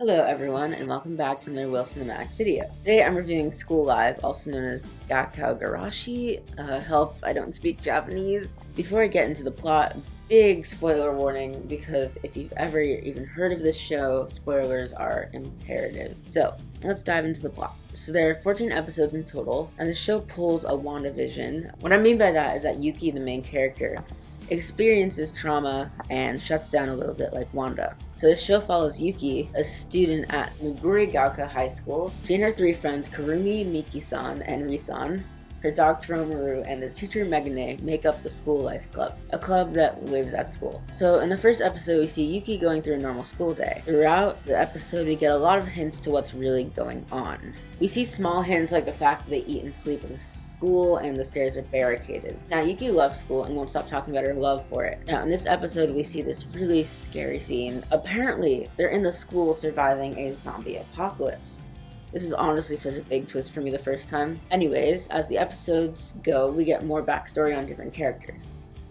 Hello everyone, and welcome back to another Will Cinematics video. Today I'm reviewing School Live, also known as Gakkou Gurashi. Help, I don't speak Japanese. Before I get into the plot, big spoiler warning, because if you've ever even heard of this show, spoilers are imperative. So, let's dive into the plot. So there are 14 episodes in total, and the show pulls a WandaVision. What I mean by that is that Yuki, the main character, experiences trauma and shuts down a little bit like Wanda. So the show follows Yuki, a student at Gakkou High School. She and her three friends, Kurumi, Miki-san, and Ri-san, her dog Toromaru, and the teacher Megane make up the School Life Club, a club that lives at school. So in the first episode, we see Yuki going through a normal school day. Throughout the episode, we get a lot of hints to what's really going on. We see small hints like the fact that they eat and sleep in the school and the stairs are barricaded. Now, Yuki loves school and won't stop talking about her love for it. Now, in this episode, we see this really scary scene. Apparently, they're in the school surviving a zombie apocalypse. This is honestly such a big twist for me the first time. Anyways, as the episodes go, we get more backstory on different characters.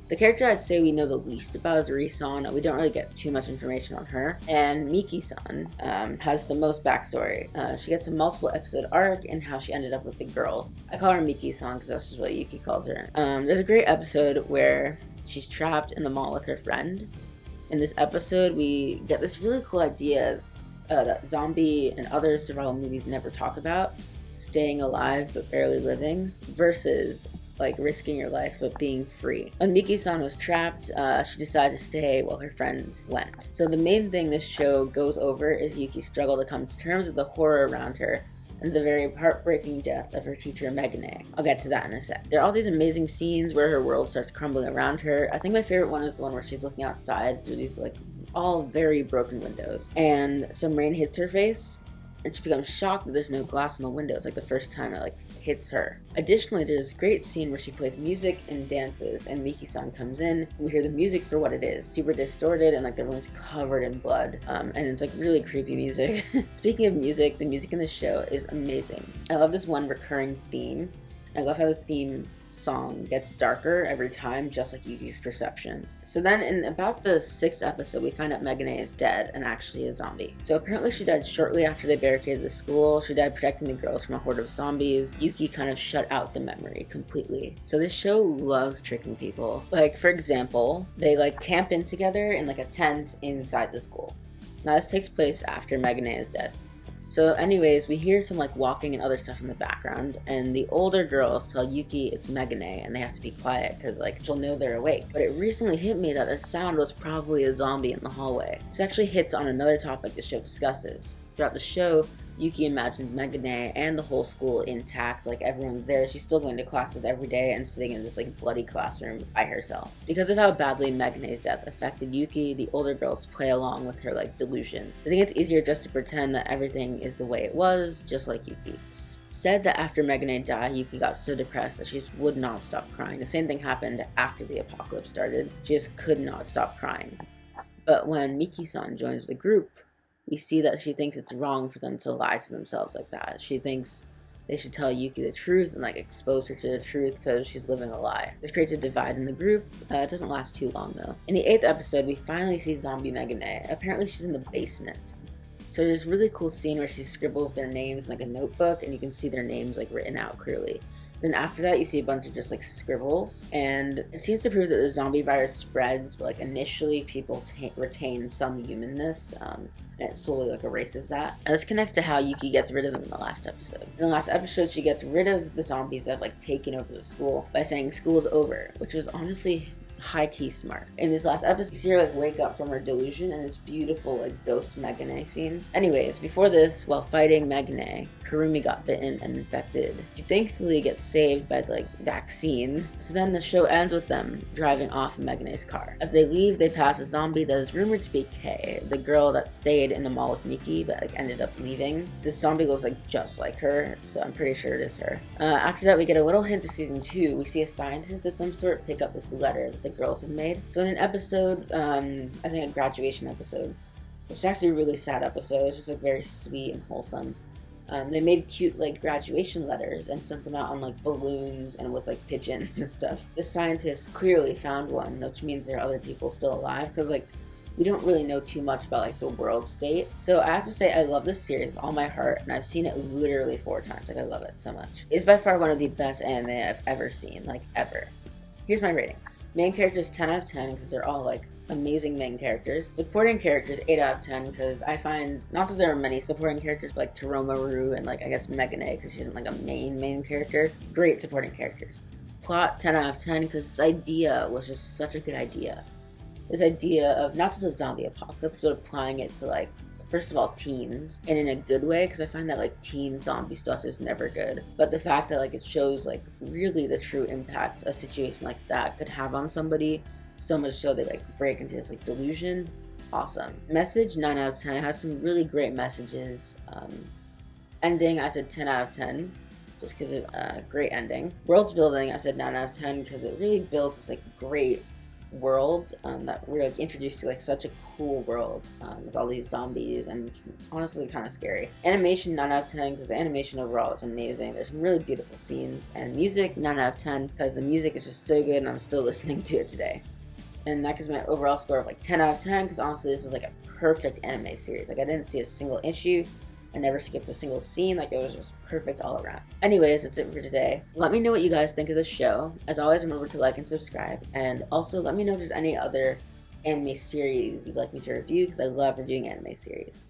The character I'd say we know the least about is Ri-san. We don't really get too much information on her. And Miki-san has the most backstory. She gets a multiple episode arc in how she ended up with the girls. I call her Miki-san because that's just what Yuki calls her. There's a great episode where she's trapped in the mall with her friend. In this episode, we get this really cool idea that zombie and other survival movies never talk about. Staying alive but barely living versus like risking your life but being free. When Miki-san was trapped, she decided to stay while her friend went. So the main thing this show goes over is Yuki's struggle to come to terms with the horror around her and the very heartbreaking death of her teacher Megane. I'll get to that in a sec. There are all these amazing scenes where her world starts crumbling around her. I think my favorite one is the one where she's looking outside through these like all very broken windows and some rain hits her face and she becomes shocked that there's no glass in the windows, like the first time it hits her. Additionally, there's a great scene where she plays music and dances, and Miki-san comes in, and we hear the music for what it is, super distorted, and the room's covered in blood, and it's really creepy music. Speaking of music, the music in this show is amazing. I love this one recurring theme. I love how the theme song gets darker every time, just like Yuki's perception. So then in about the 6th episode, we find out Megane is dead and actually a zombie. So apparently she died shortly after they barricaded the school. She died protecting the girls from a horde of zombies. Yuki kind of shut out the memory completely. So this show loves tricking people. Like, for example, they camp in together in a tent inside the school. Now this takes place after Megane is dead. So anyways, we hear some walking and other stuff in the background, and the older girls tell Yuki it's Megane and they have to be quiet because she'll know they're awake. But it recently hit me that the sound was probably a zombie in the hallway. This actually hits on another topic the show discusses. Throughout the show, Yuki imagines Megane and the whole school intact, everyone's there. She's still going to classes every day and sitting in this bloody classroom by herself. Because of how badly Megane's death affected Yuki, the older girls play along with her delusion. I think it's easier just to pretend that everything is the way it was, just like Yuki. It's said that after Megane died, Yuki got so depressed that she just would not stop crying. The same thing happened after the apocalypse started. She just could not stop crying. But when Miki-san joins the group, we see that she thinks it's wrong for them to lie to themselves like that. She thinks they should tell Yuki the truth and expose her to the truth because she's living a lie. This creates a divide in the group. It doesn't last too long though. In the 8th episode, we finally see zombie Megane. Apparently she's in the basement. So there's this really cool scene where she scribbles their names in a notebook and you can see their names written out clearly. Then after that, you see a bunch of just scribbles, and it seems to prove that the zombie virus spreads, but initially people retain some humanness, and it slowly erases that. And this connects to how Yuki gets rid of them in the last episode. In the last episode, she gets rid of the zombies that have taken over the school by saying school's over, which was honestly high-key smart. In this last episode, you see her wake up from her delusion in this beautiful ghost Megane scene. Anyways, before this, while fighting Megane, Kurumi got bitten and infected. She thankfully gets saved by the vaccine. So then the show ends with them driving off in Megane's car. As they leave, they pass a zombie that is rumored to be Kay, the girl that stayed in the mall with Miki but ended up leaving. This zombie looks just like her, so I'm pretty sure it is her. After that, we get a little hint to season 2. We see a scientist of some sort pick up this letter that the girls have made. So in an episode, I think a graduation episode, which is actually a really sad episode. It's just very sweet and wholesome. They made cute graduation letters and sent them out on balloons and with pigeons and stuff. The scientist clearly found one, which means there are other people still alive because we don't really know too much about like the world state. So I have to say I love this series with all my heart, and I've seen it literally 4 times. Like I love it so much. It's by far one of the best anime I've ever seen, like ever. Here's my rating. Main characters 10 out of 10 because they're all like amazing main characters. Supporting characters 8 out of 10 because I find, not that there are many supporting characters, but like Toromaru and like I guess Megane because she isn't like a main character. Great supporting characters. Plot 10 out of 10 because this idea was just such a good idea. This idea of not just a zombie apocalypse, but applying it to like, first of all, teens, and in a good way, because I find that like teen zombie stuff is never good. But the fact that like it shows like really the true impacts a situation like that could have on somebody, so much so they like break into this like delusion, awesome. Message 9 out of 10. It has some really great messages. Ending, I said 10 out of 10. Just because it's a great ending. World building, I said 9 out of 10 because it really builds this like great world that we're like introduced to, like such a cool world with all these zombies and honestly kind of scary. Animation 9 out of 10 because the animation overall is amazing. There's some really beautiful scenes, and music 9 out of 10 because the music is just so good and I'm still listening to it today. And that gives my overall score of like 10 out of 10 because honestly this is like a perfect anime series. Like I didn't see a single issue. I never skipped a single scene. Like, it was just perfect all around. Anyways, that's it for today. Let me know what you guys think of the show. As always, remember to like and subscribe. And also, let me know if there's any other anime series you'd like me to review, because I love reviewing anime series.